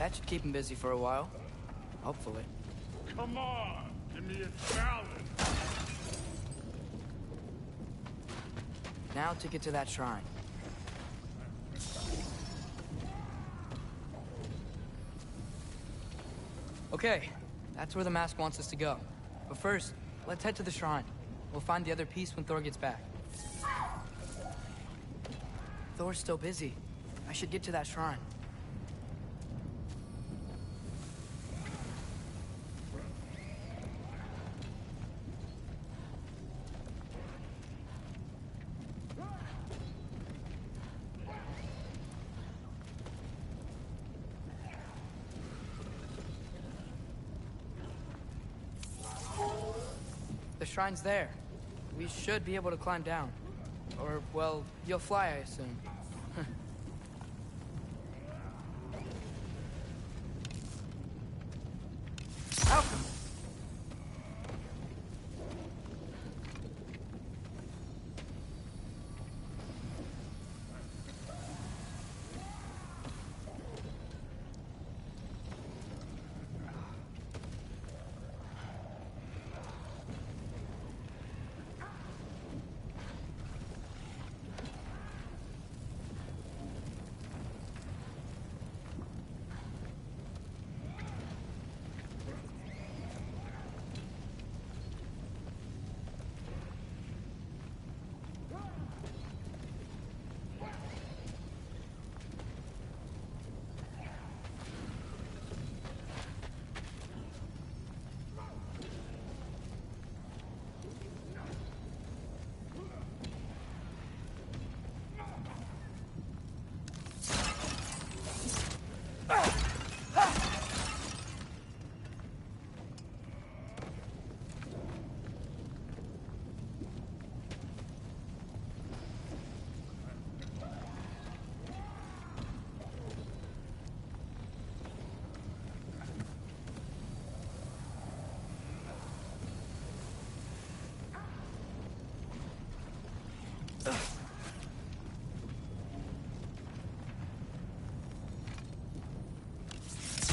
That should keep him busy for a while. Hopefully. Come on, give me a challenge. Now to get to that shrine. Okay, that's where the mask wants us to go. But first, let's head to the shrine. We'll find the other piece when Thor gets back. Thor's still busy. I should get to that shrine. The shrine's there. We should be able to climb down. Or, well, you'll fly, I assume. Alchemy!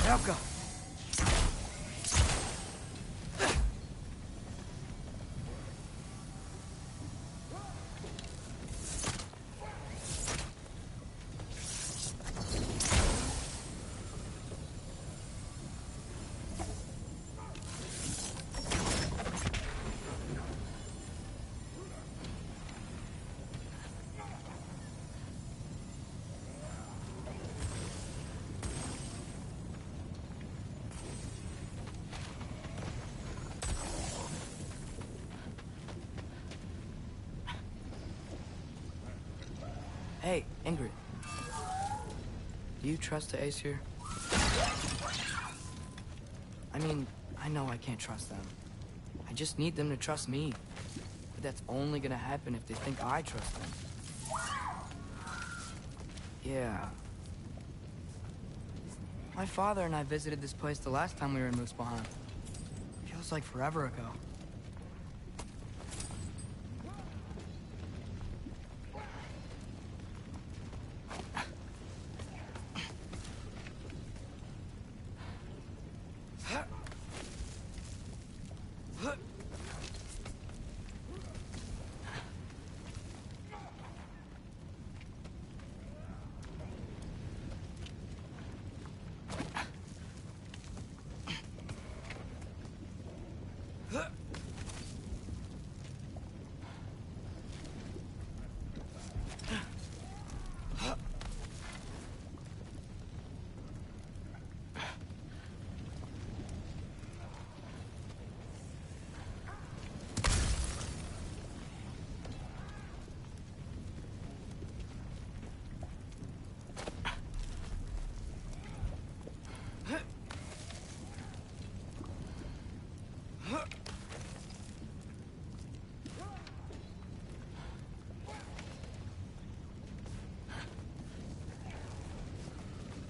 Now go. Hey, Ingrid. Do you trust the Ace here? I mean, I know I can't trust them. I just need them to trust me. But that's only gonna happen if they think I trust them. Yeah. My father and I visited this place the last time we were in Muspelheim. Feels like forever ago.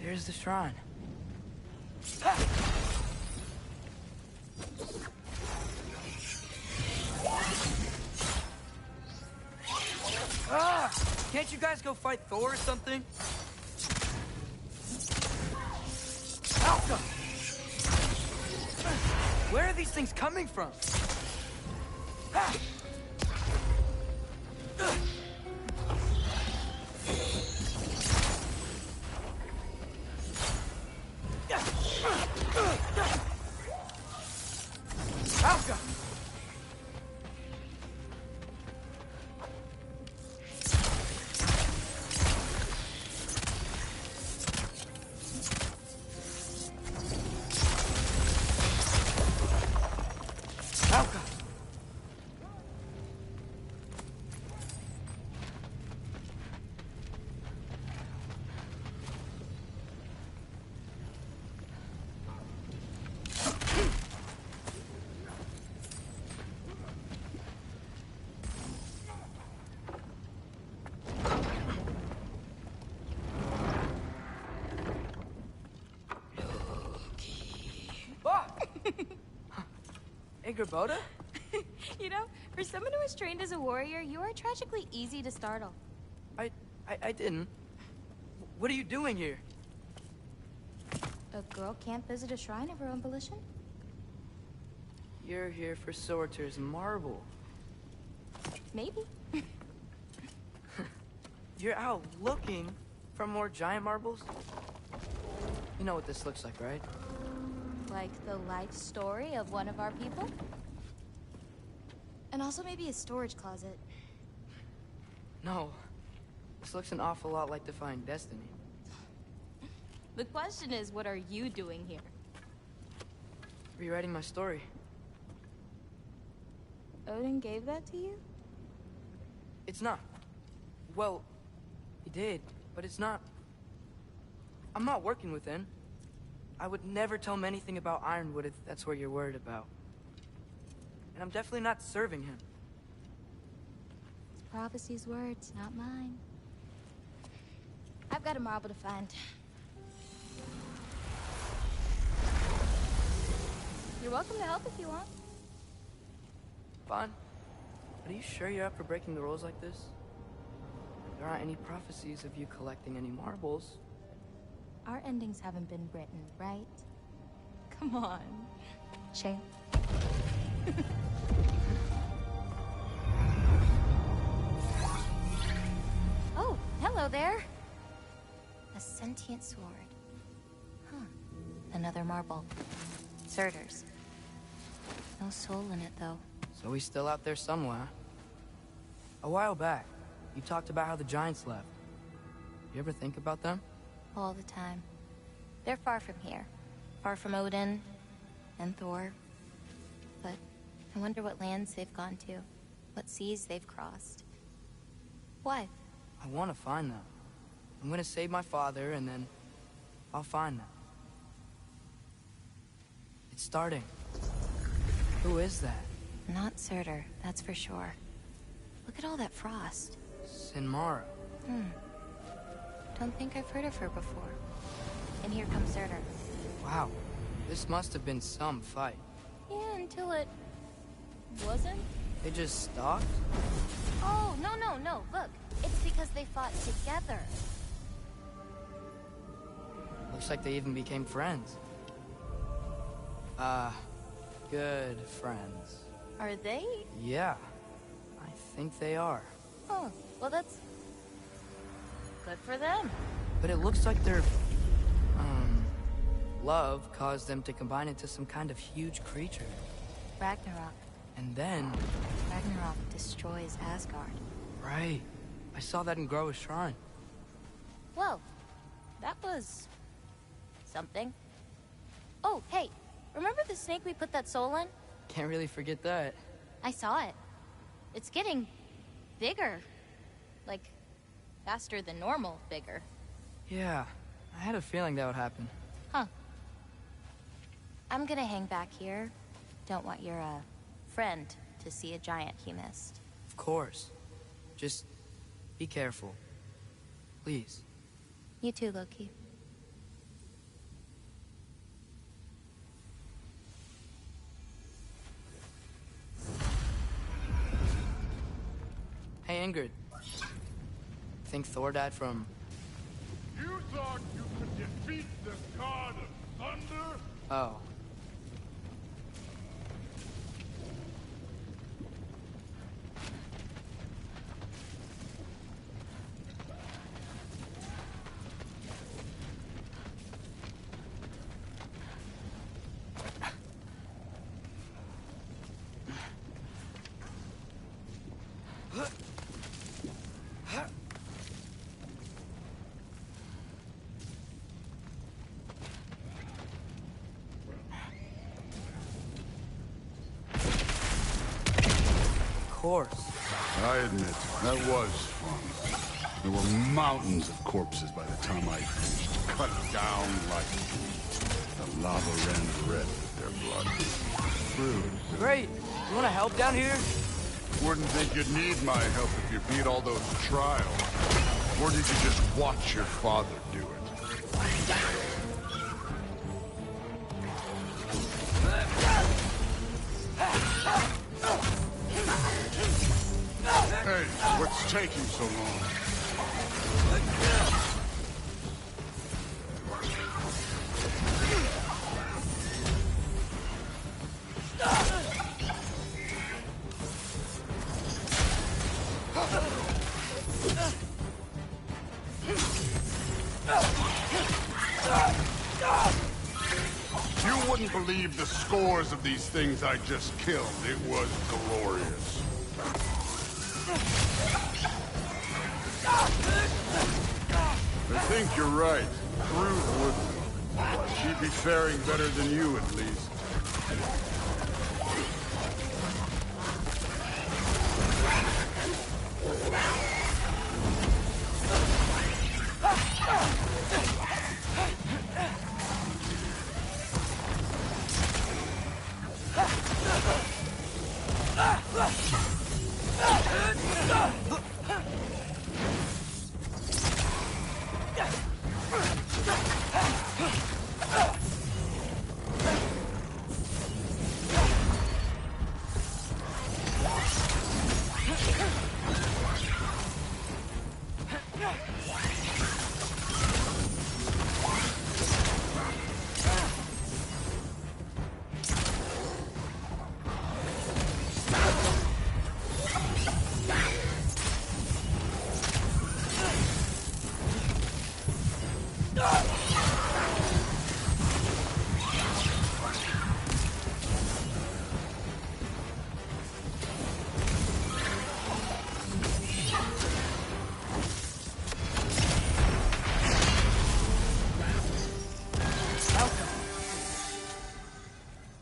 Here's the shrine. Ah! Can't you guys go fight Thor or something? these things coming from? Ah! Alka! Alka! Boda? You know, for someone who was trained as a warrior, you are tragically easy to startle. I didn't. What are you doing here? A girl can't visit a shrine of her own volition? You're here for Sorter's marble. Maybe. You're out looking for more giant marbles? You know what this looks like, right? Like the life story of one of our people? And also maybe a storage closet. No. This looks an awful lot like Defying Destiny. The question is, what are you doing here? Rewriting my story. Odin gave that to you? It's not. Well, he did, but it's not. I'm not working with him. I would never tell him anything about Ironwood if that's what you're worried about. And I'm definitely not serving him. It's Prophecy's words, not mine. I've got a marble to find. You're welcome to help if you want. Fine. But are you sure you're up for breaking the rules like this? There aren't any prophecies of you collecting any marbles. Our endings haven't been written, right? Come on, Shane. Oh, hello there. A sentient sword. Huh. Another marble. Surtur's. No soul in it, though. So he's still out there somewhere. A while back, you talked about how the giants left. You ever think about them? All the time. They're far from here. Far from Odin and Thor. But I wonder what lands they've gone to. What seas they've crossed. Why? I want to find them. I'm gonna save my father, and then I'll find them. It's starting. Who is that? Not Surtur, that's for sure. Look at all that frost. Sinmara. Don't think I've heard of her before. And here comes Surtur. Wow. This must have been some fight. Yeah, until it... wasn't? They just stalked? Oh, no. Look, it's because they fought together. Looks like they even became friends. Good friends. Are they? Yeah. I think they are. Oh, well that's... good for them. But it looks like their... love caused them to combine into some kind of huge creature. Ragnarok. And then... Ragnarok destroys Asgard. Right. I saw that in Groa's shrine. Well, that was... something. Oh, hey, remember the snake we put that soul in? Can't really forget that. I saw it. It's getting... bigger. Like, faster than normal bigger. Yeah, I had a feeling that would happen. Huh. I'm gonna hang back here. Don't want your, friend to see a giant he missed. Of course. Just be careful. Please. You too, Loki. Hey, Ingrid. Think Thor died from... You thought you could defeat the god of thunder? Oh. course. I admit, that was fun. There were mountains of corpses by the time I finished, cut down like the lava ran red with their blood. True. Great. You want to help down here? Wouldn't think you'd need my help if you beat all those trials. Or did you just watch your father do it? Hey, what's taking so long? You wouldn't believe the scores of these things I just killed. It was glorious. I think you're right. Cruz wouldn't. She'd be faring better than you, at least.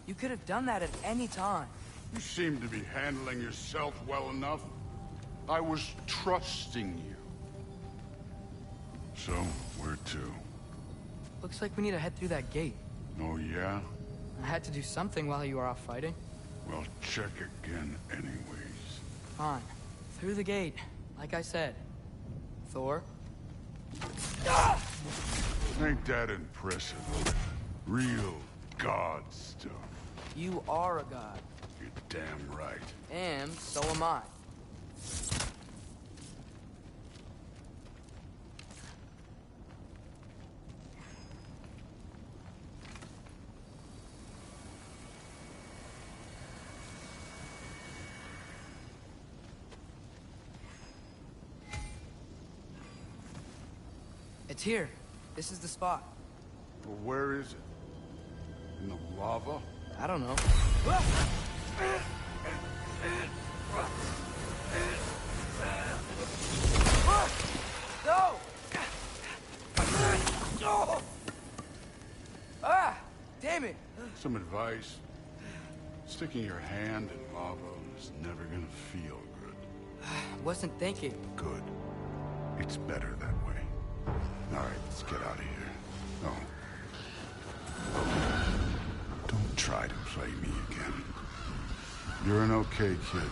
You could have done that at any time. You seem to be handling yourself well enough. I was trusting you. So, where to? Looks like we need to head through that gate. Oh, yeah? I had to do something while you were off fighting. Well, check again anyways. Fine. Through the gate, like I said. Thor? Ain't that impressive? Real god stuff. You are a god. You're damn right. And so am I. It's here. This is the spot. Well, where is it? In the lava? I don't know. No! Ah! Damn it! Some advice. Sticking your hand in lava is never gonna feel good. Wasn't thinking. Good. It's better that way. All right, let's get out of here. Oh. Don't try to play me again. You're an okay kid.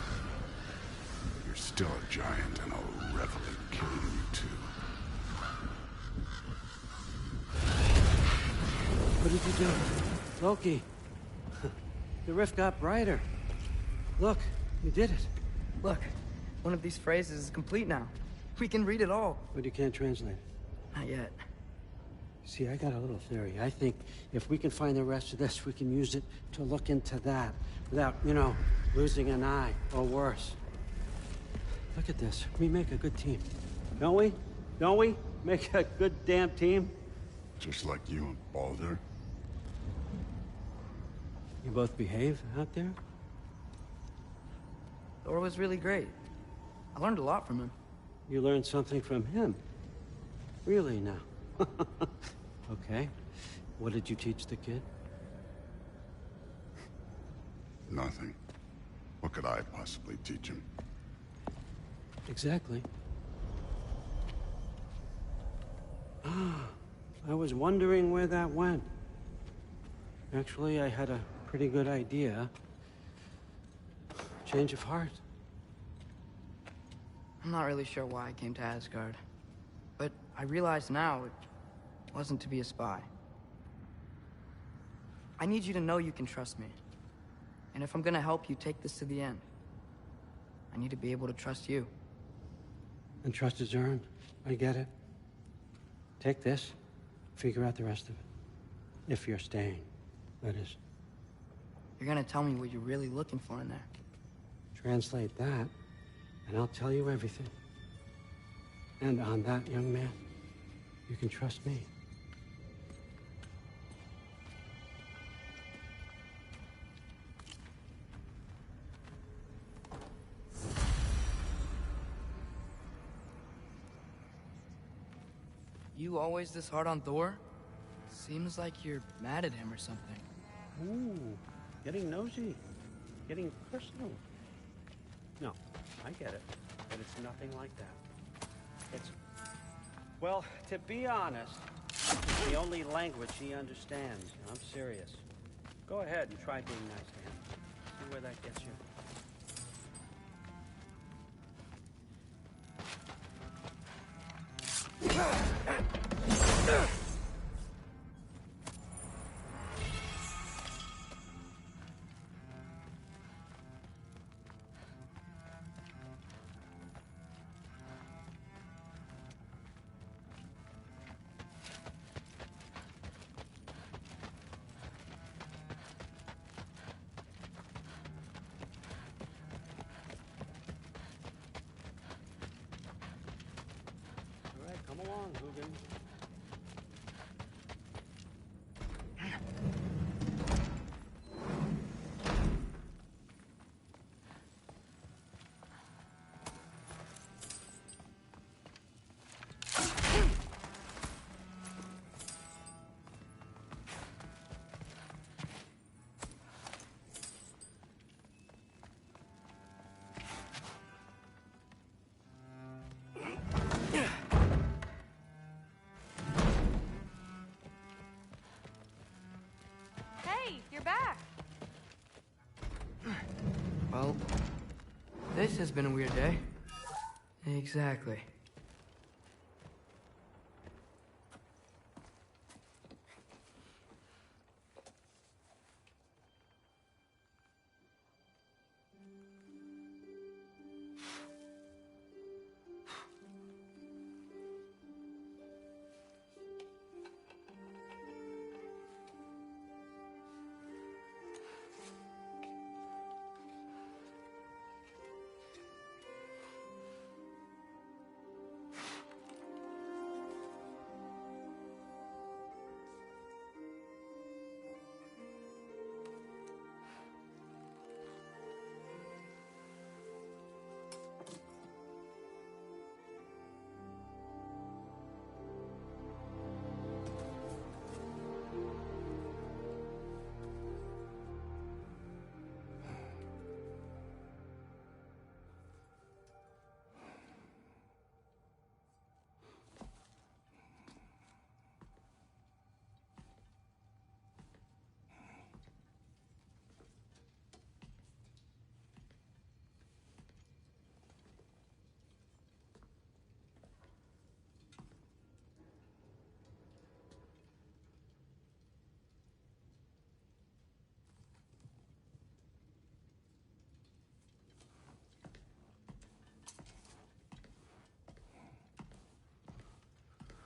You're still a giant, and I'll revel in killing you too. What did you do? Loki. The rift got brighter. Look, you did it. Look, one of these phrases is complete now. We can read it all. But you can't translate it. Not yet. See, I got a little theory. I think if we can find the rest of this, we can use it to look into that without, you know, losing an eye or worse. Look at this. We make a good team. Don't we? Don't we? Make a good damn team? Just like you and Baldur. You both behave out there? Thor was really great. I learned a lot from him. You learned something from him? Really now? Okay. What did you teach the kid? Nothing. What could I possibly teach him? Exactly. I was wondering where that went. Actually, I had a pretty good idea. Change of heart. I'm not really sure why I came to Asgard. But I realize now it wasn't to be a spy. I need you to know you can trust me. And if I'm gonna help you take this to the end, I need to be able to trust you. And trust is earned. I get it. Take this, figure out the rest of it. If you're staying, that is. You're gonna tell me what you're really looking for in there. Translate that, and I'll tell you everything. And on that, young man, you can trust me. You always this hard on Thor? Seems like you're mad at him or something. Ooh, getting nosy, getting personal. No, I get it, but it's nothing like that. It's, well, to be honest, it's the only language he understands, and I'm serious. Go ahead and try being nice to him. See where that gets you. All right, come along, Hugin. Hey, you're back. Well, this has been a weird day. Exactly.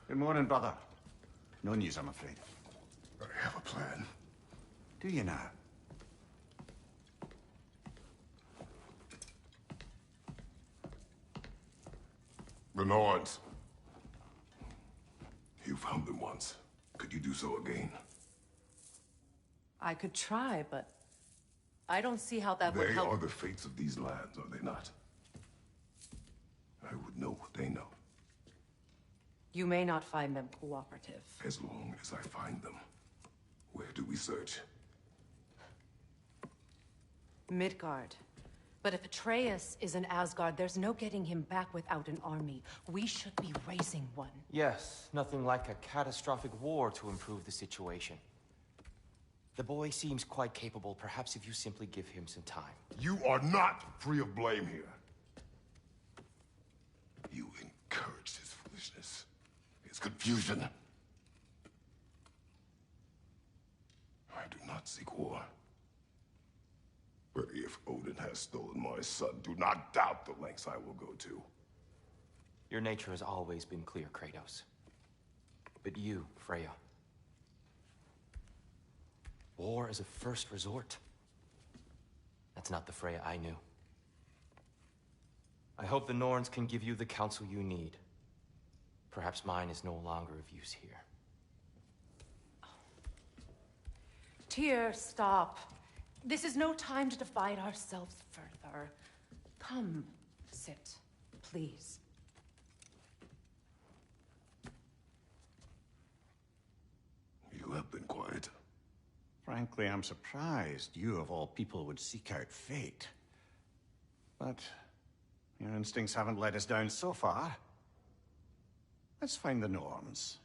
Good morning, brother. No news, I'm afraid. I have a plan. Do you now? The Nords. You found them once. Could you do so again? I could try, but I don't see how that would They help. are the fates of these lands, are they not? I would know what they know, You may not find them cooperative. as long as I find them. Where do we search? Midgard. But if Atreus is in Asgard, there's no getting him back without an army. We should be raising one. Yes, nothing like a catastrophic war to improve the situation. The boy seems quite capable. Perhaps if you simply give him some time. You are not free of blame here. You encouraged his foolishness, his confusion. I do not seek war. But if Odin has stolen my son, do not doubt the lengths I will go to. Your nature has always been clear, Kratos. But you, Freya. War is a first resort. That's not the Freya I knew. I hope the Norns can give you the counsel you need. Perhaps mine is no longer of use here. Tyr, stop. This is no time to divide ourselves further. Come, sit, please. You have been quiet. Frankly, I'm surprised you, of all people, would seek out fate. But your instincts haven't let us down so far. Let's find the Norns.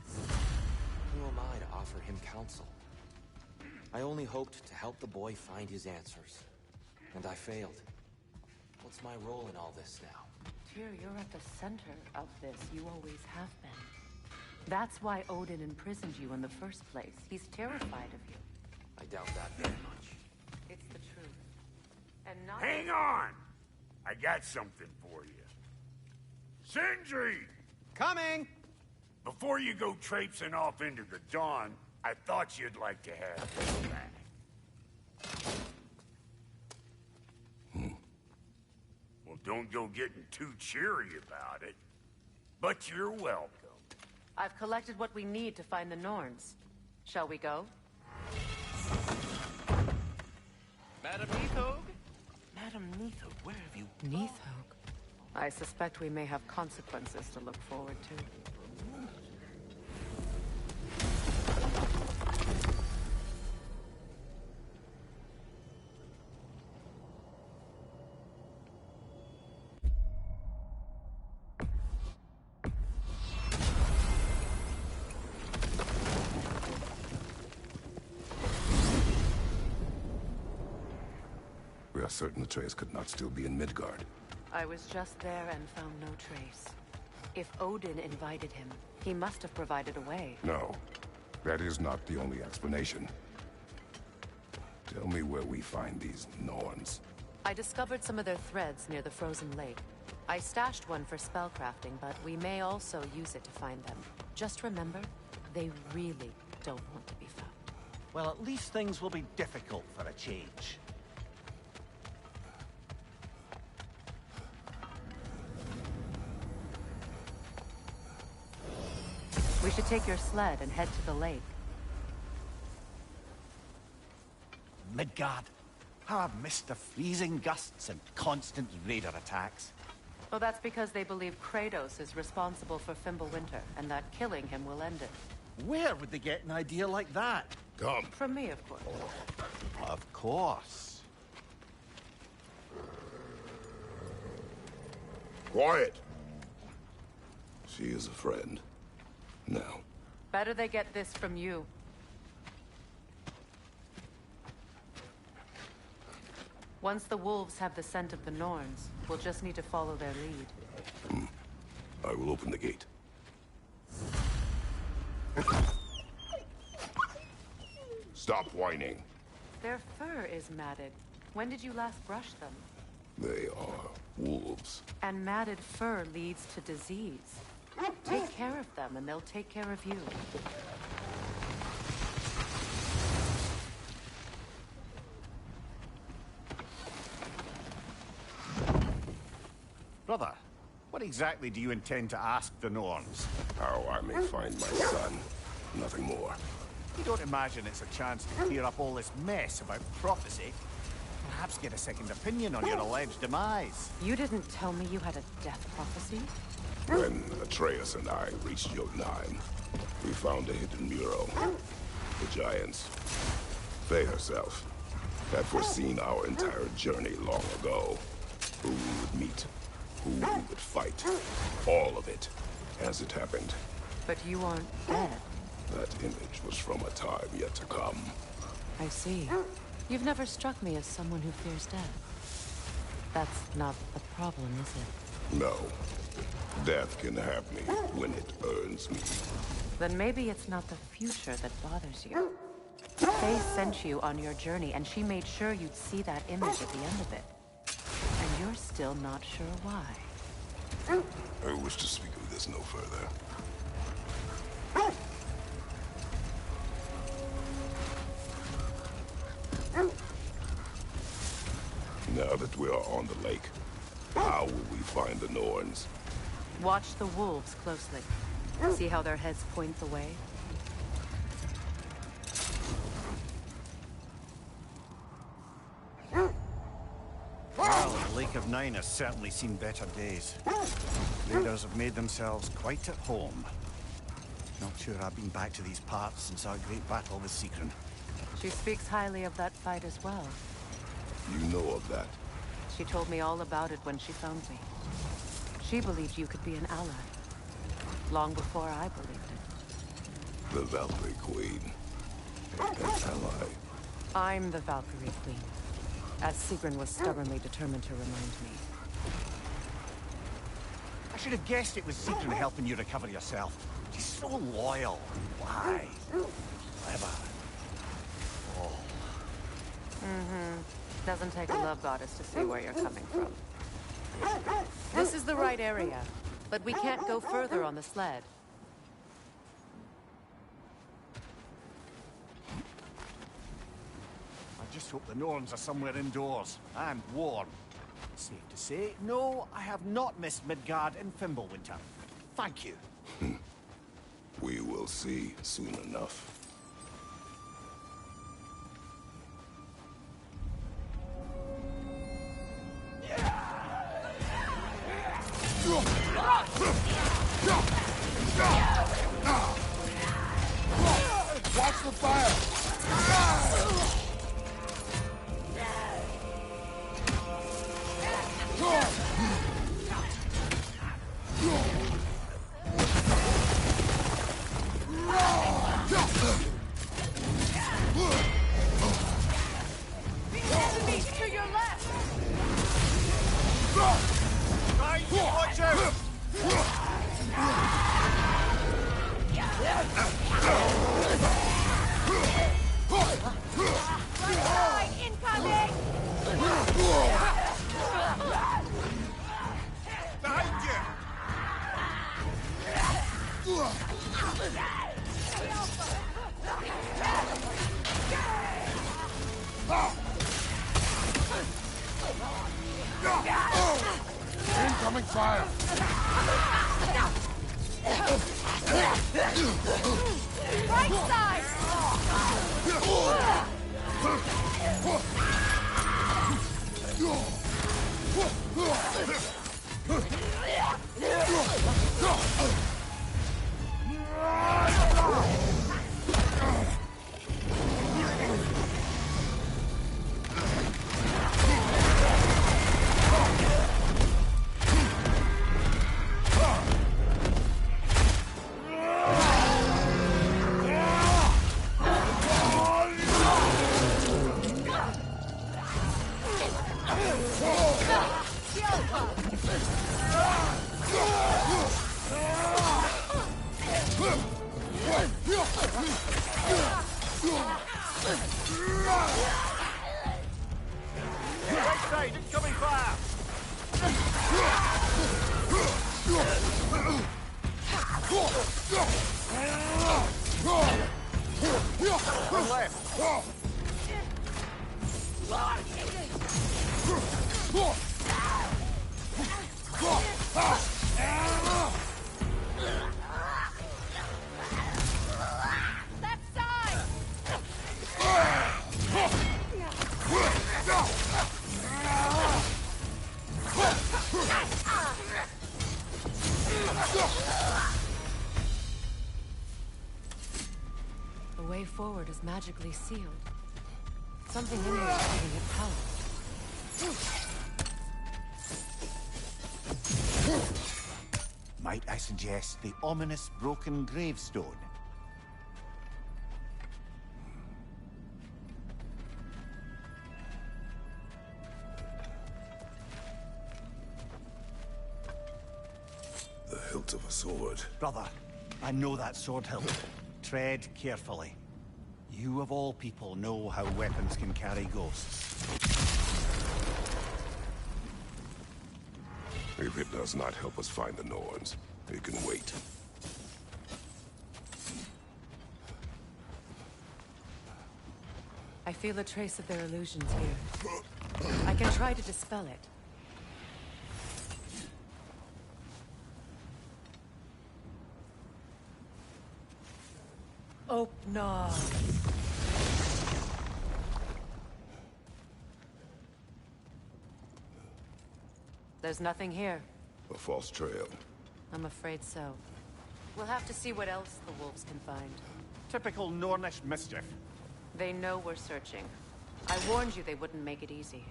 Who am I to offer him counsel? I only hoped to help the boy find his answers. And I failed. What's my role in all this now? Tyr, you're at the center of this. You always have been. That's why Odin imprisoned you in the first place. He's terrified of you. I doubt that very much. It's the truth. And not... Hang on! I got something for you. Sindri! Coming! Before you go traipsing off into the dawn, I thought you'd like to have this back. Well, don't go getting too cheery about it. But you're welcome. I've collected what we need to find the Norns. Shall we go? Madam Neathog? Madam Neathog, where have you... Neathog? I suspect we may have consequences to look forward to. We are certain Atreus could not still be in Midgard. I was just there and found no trace. If Odin invited him, he must have provided a way. No, that is not the only explanation. Tell me where we find these Norns. I discovered some of their threads near the frozen lake. I stashed one for spellcrafting, but we may also use it to find them. Just remember, they really don't want to be found. Well, at least things will be difficult for a change. We should take your sled and head to the lake. Midgard. How I've missed the freezing gusts and constant raider attacks. Well, that's because they believe Kratos is responsible for Fimbulwinter, and that killing him will end it. Where would they get an idea like that? Come. From me, of course. Of course. Quiet! She is a friend. Now. Better they get this from you. Once the wolves have the scent of the Norns, we'll just need to follow their lead. I will open the gate. Stop whining. Their fur is matted. When did you last brush them? They are wolves. And matted fur leads to disease. Take care of them, and they'll take care of you. Brother, what exactly do you intend to ask the Norns? How I may find my son. Nothing more. You don't imagine it's a chance to clear up all this mess about prophecy? Perhaps get a second opinion on your alleged demise. You didn't tell me you had a death prophecy? When Atreus and I reached Jotunheim, we found a hidden mural. The Giants, Faye herself, had foreseen our entire journey long ago. Who we would meet, who we would fight, all of it, as it happened. But you aren't dead. That image was from a time yet to come. I see. You've never struck me as someone who fears death. That's not the problem, is it? No. Death can have me when it earns me. Then maybe it's not the future that bothers you. Faye sent you on your journey, and she made sure you'd see that image at the end of it. And you're still not sure why. I wish to speak of this no further. Now that we are on the lake, how will we find the Norns? Watch the wolves closely. See how their heads point the way? Well, the Lake of Nine has certainly seen better days. Raiders have made themselves quite at home. Not sure I've been back to these parts since our great battle with Sigrun. She speaks highly of that fight as well. You know of that? She told me all about it when she found me. She believed you could be an ally. Long before I believed it. The Valkyrie Queen. An ally. I'm the Valkyrie Queen. As Sigrun was stubbornly determined to remind me. I should have guessed it was Sigrun helping you recover yourself. She's so loyal, wise, clever. Oh. Doesn't take a love goddess to see where you're coming from. This is the right area, but we can't go further on the sled. I just hope the Norns are somewhere indoors and warm. Safe to say, no, I have not missed Midgard in Fimbulwinter. Thank you. We will see soon enough. Watch the fire! Enemies to your left! Watch out! Right incoming! Behind you! Incoming fire! Right side! Right side, incoming fire! On left. Left side! sword is magically sealed. Something in here is giving it power. Might I suggest the ominous broken gravestone? The hilt of a sword. Brother, I know that sword hilt. Tread carefully. You of all people know how weapons can carry ghosts. If it does not help us find the Norns, it can wait. I feel a trace of their illusions here. I can try to dispel it. Oh, no. There's nothing here. A false trail. I'm afraid so. We'll have to see what else the wolves can find. Typical Nornish mischief. They know we're searching. I warned you they wouldn't make it easy.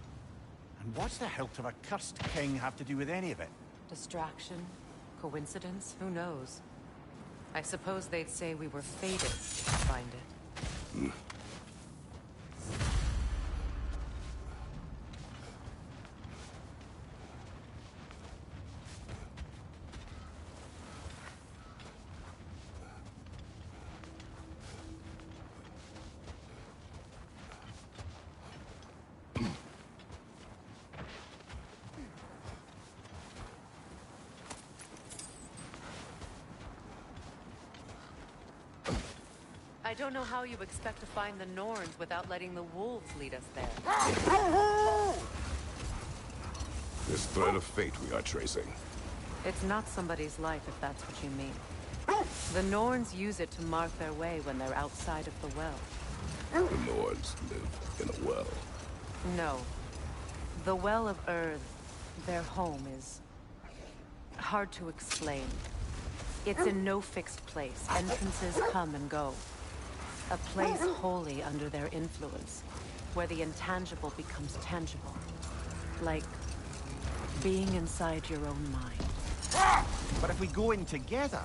And what's the hilt of a cursed king have to do with any of it? Distraction? Coincidence? Who knows? I suppose they'd say we were fated to find it. I don't know how you expect to find the Norns without letting the wolves lead us there. This thread of fate we are tracing. It's not somebody's life, if that's what you mean. The Norns use it to mark their way when they're outside of the well. The Norns live in a well. No. The Well of Earth, their home, is hard to explain. It's in no fixed place. Entrances come and go. A place wholly under their influence, where the intangible becomes tangible. Like being inside your own mind. But if we go in together,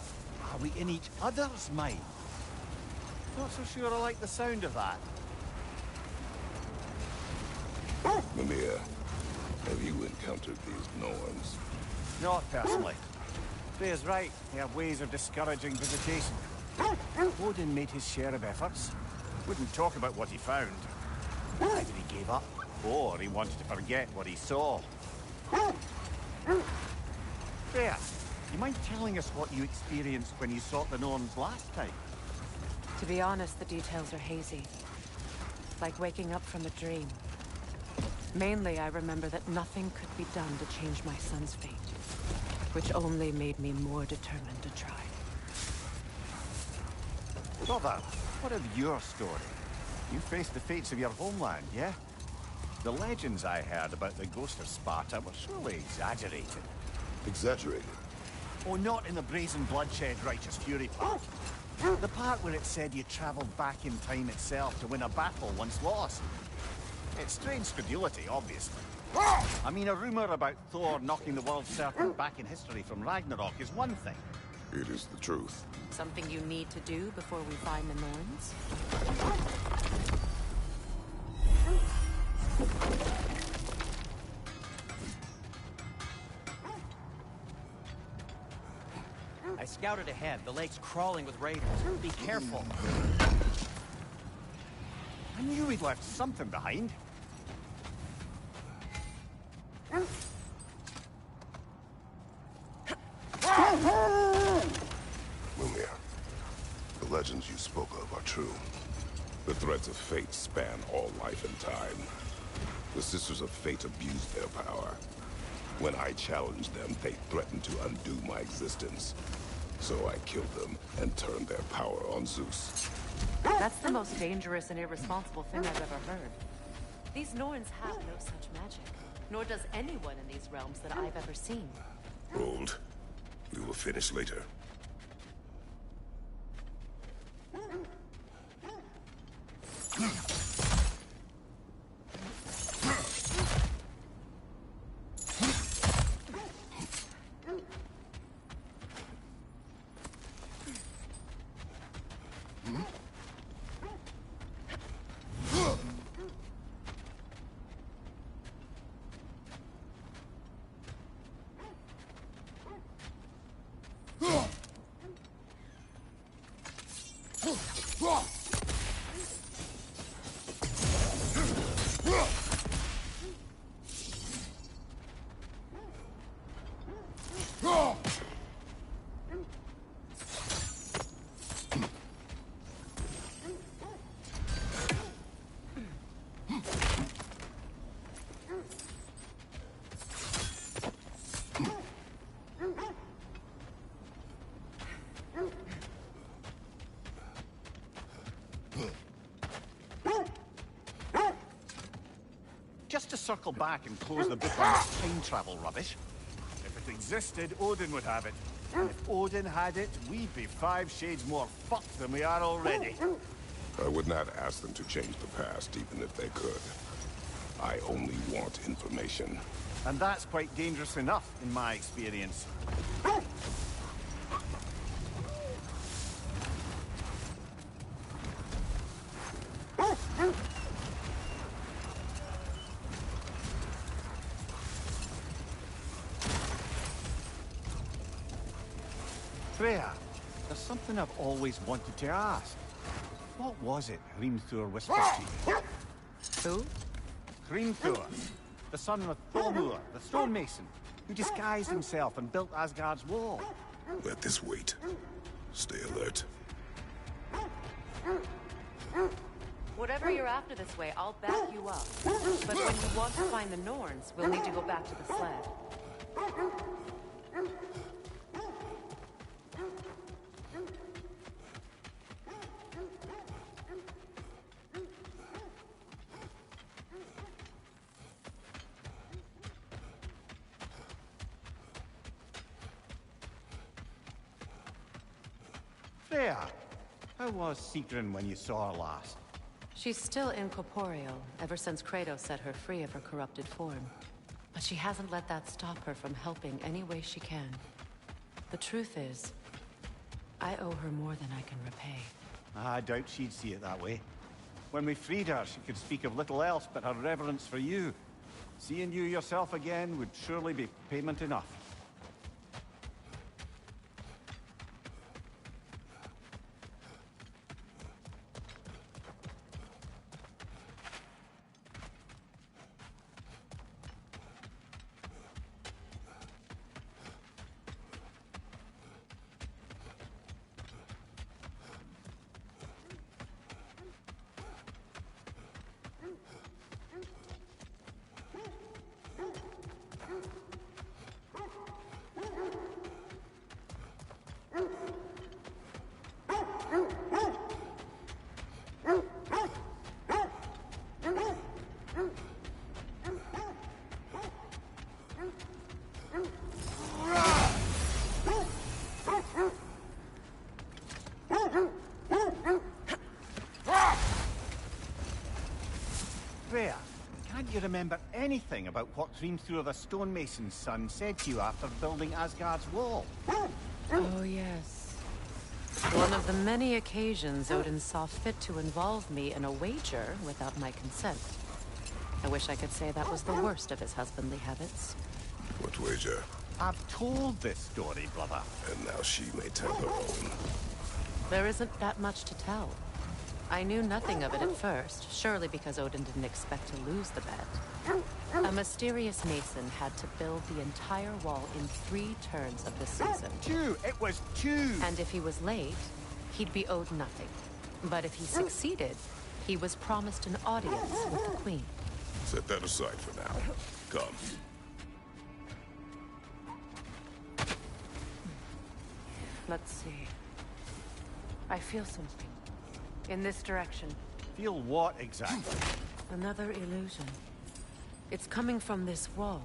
are we in each other's mind? Not so sure I like the sound of that. Mimir, have you encountered these Norns? Not personally. Freya's right. They have ways of discouraging visitation. Odin made his share of efforts. Wouldn't talk about what he found. Either he gave up, or he wanted to forget what he saw. Freya, you mind telling us what you experienced when you sought the Norns last time? To be honest, the details are hazy. Like waking up from a dream. Mainly, I remember that nothing could be done to change my son's fate. Which only made me more determined to try. Brother, what of your story? You faced the fates of your homeland, yeah? The legends I heard about the ghost of Sparta were surely exaggerated. Exaggerated? Oh, not in the brazen bloodshed righteous fury part. The part where it said you traveled back in time itself to win a battle once lost. It's strange credulity, obviously. I mean, a rumor about Thor knocking the world serpent back in history from Ragnarok is one thing. It is the truth. Something you need to do before we find the Norns? I scouted ahead. The lake's crawling with raiders. Be careful. I knew we'd left something behind. Mimir, the legends you spoke of are true. The threads of fate span all life and time. The Sisters of Fate abused their power. When I challenged them, they threatened to undo my existence. So I killed them and turned their power on Zeus. That's the most dangerous and irresponsible thing I've ever heard. These Norns have no such magic. Nor does anyone in these realms that I've ever seen. Hold. We will finish later. Just to circle back and close the book on this time travel rubbish. If it existed, Odin would have it. And if Odin had it, we'd be 5 shades more fucked than we are already. I would not ask them to change the past, even if they could. I only want information. And that's quite dangerous enough, in my experience. Freya, there's something I've always wanted to ask. What was it Hrimthur whispered to you? Who? Hrimthur, the son of Thormur, the stonemason, who disguised himself and built Asgard's wall. Let this wait. Stay alert. Whatever you're after this way, I'll back you up. But when you want to find the Norns, we'll need to go back to the sled. Freya, how was Sigrun when you saw her last? She's still incorporeal, ever since Kratos set her free of her corrupted form. But she hasn't let that stop her from helping any way she can. The truth is, I owe her more than I can repay. I doubt she'd see it that way. When we freed her, she could speak of little else but her reverence for you. Seeing you yourself again would surely be payment enough. Freya, can't you remember anything about what Hrimthur the stonemason's son said to you after building Asgard's wall? Oh, yes. One of the many occasions Odin saw fit to involve me in a wager without my consent. I wish I could say that was the worst of his husbandly habits. What wager? I've told this story, brother. And now she may tell her own. There isn't that much to tell. I knew nothing of it at first, surely because Odin didn't expect to lose the bet. A mysterious mason had to build the entire wall in 3 turns of the season. 2! It was 2! And if he was late, he'd be owed nothing. But if he succeeded, he was promised an audience with the queen. Set that aside for now. Come. Let's see. I feel something. In this direction. Feel what exactly? Another illusion. It's coming from this wall.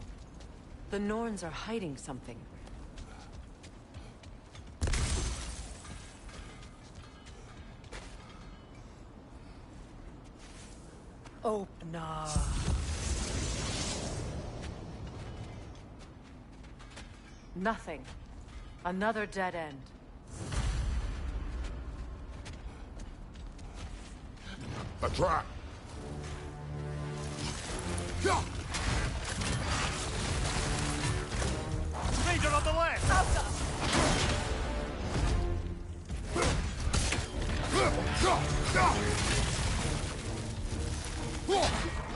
The Norns are hiding something. No. Nothing. Another dead end. A trap! Raider on the left!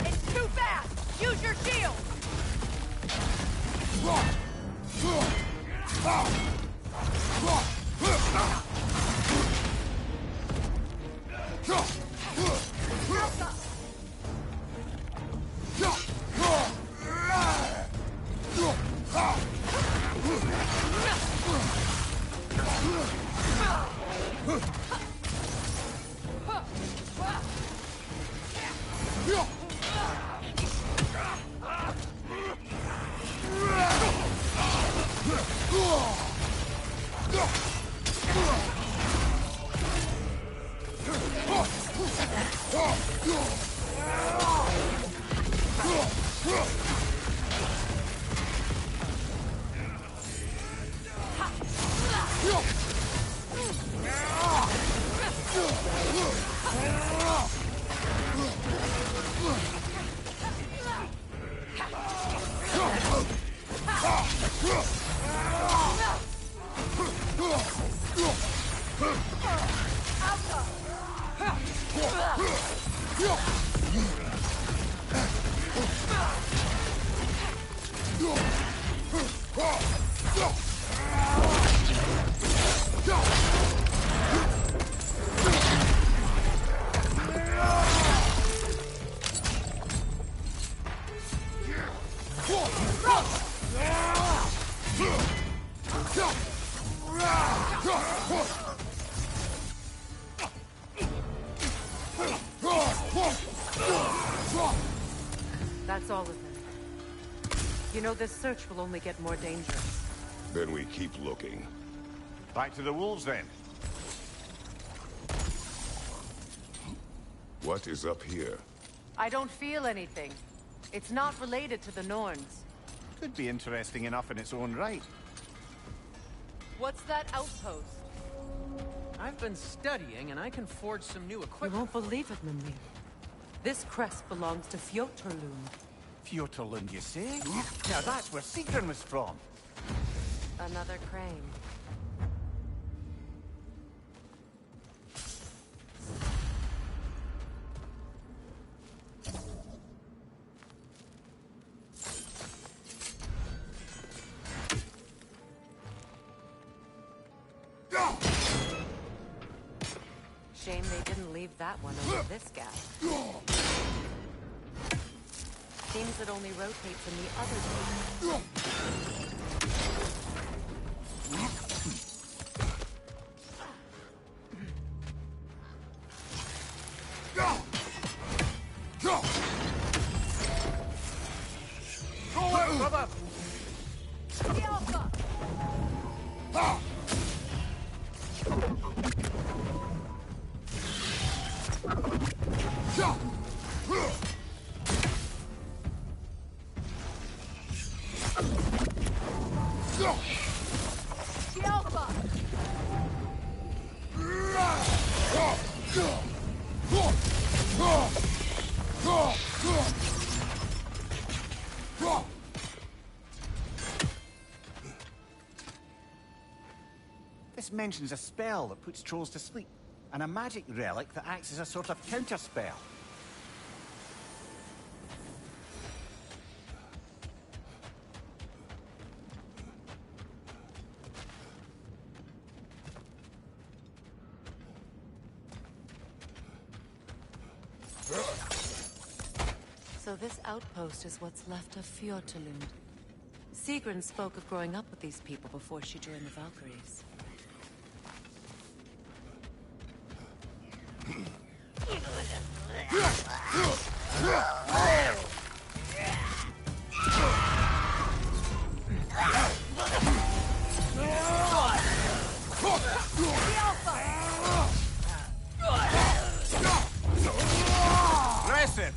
It's too fast! Use your shield! That's all of them. You know, this search will only get more dangerous. Then we keep looking. Back to the wolves, then. What is up here? I don't feel anything. It's not related to the Norns. Could be interesting enough in its own right. What's that outpost? I've been studying, and I can forge some new You equipment. won't believe it, Mimli. This crest belongs to Fjotorlund. Fjotorlund, you say? Now that's where Sigrun was from. Another crane. Shame they didn't leave that one over this gap. Seems it only rotates in the other direction. Go out, brother! This mentions a spell that puts trolls to sleep, and a magic relic that acts as a sort of counterspell. So this outpost is what's left of Fjotorlund. Sigrun spoke of growing up with these people before she joined the Valkyries. Aggressive!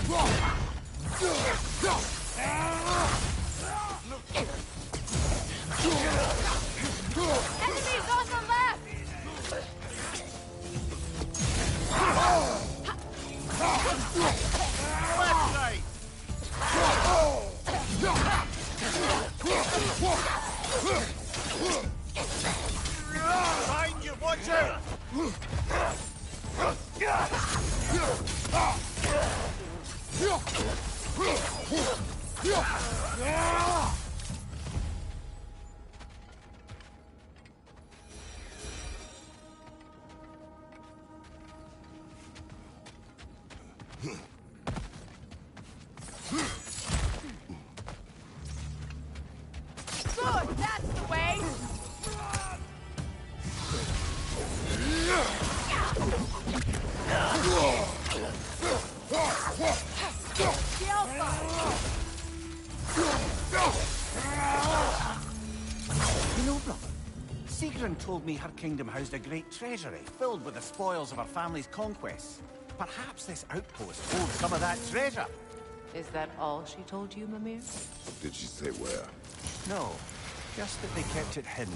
Enemies on the left! Left, right! Behind you, watch out! Good, that's the way! Shield fire! You know, brother, Sigrun told me her kingdom housed a great treasury filled with the spoils of her family's conquests. Perhaps this outpost holds some of that treasure. Is that all she told you, Mimir? Did she say where? No, just that they kept it hidden.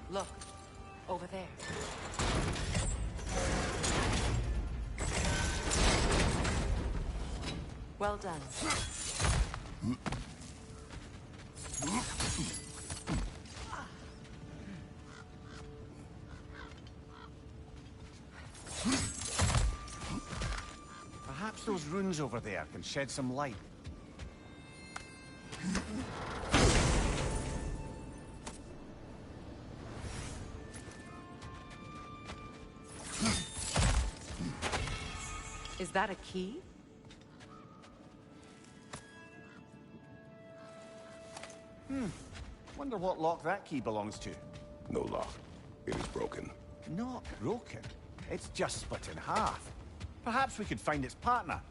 Look, over there. Well done. Perhaps those runes over there can shed some light. Is that a key? Wonder what lock that key belongs to. No lock. It is broken. Not broken. It's just split in half. Perhaps we could find its partner.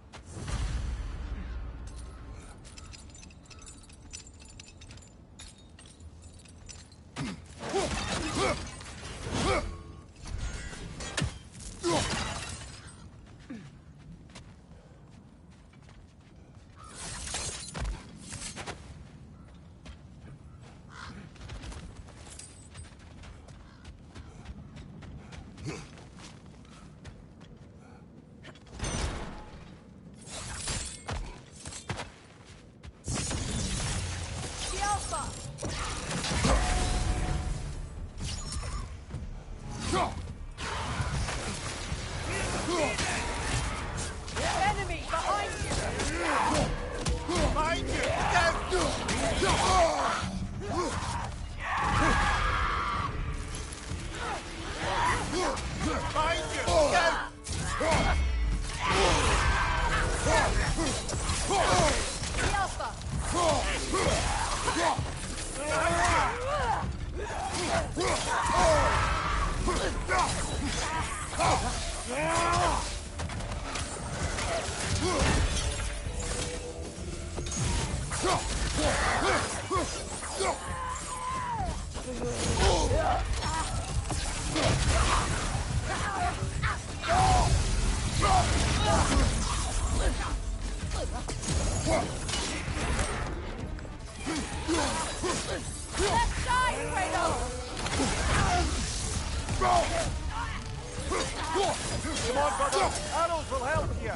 Come on, brother! Arrows will help you!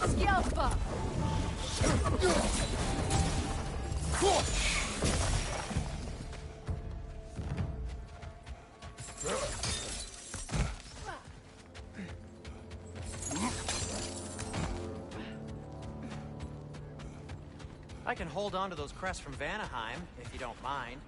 Skjelpa! I can hold on to those crests from Vanaheim, if you don't mind.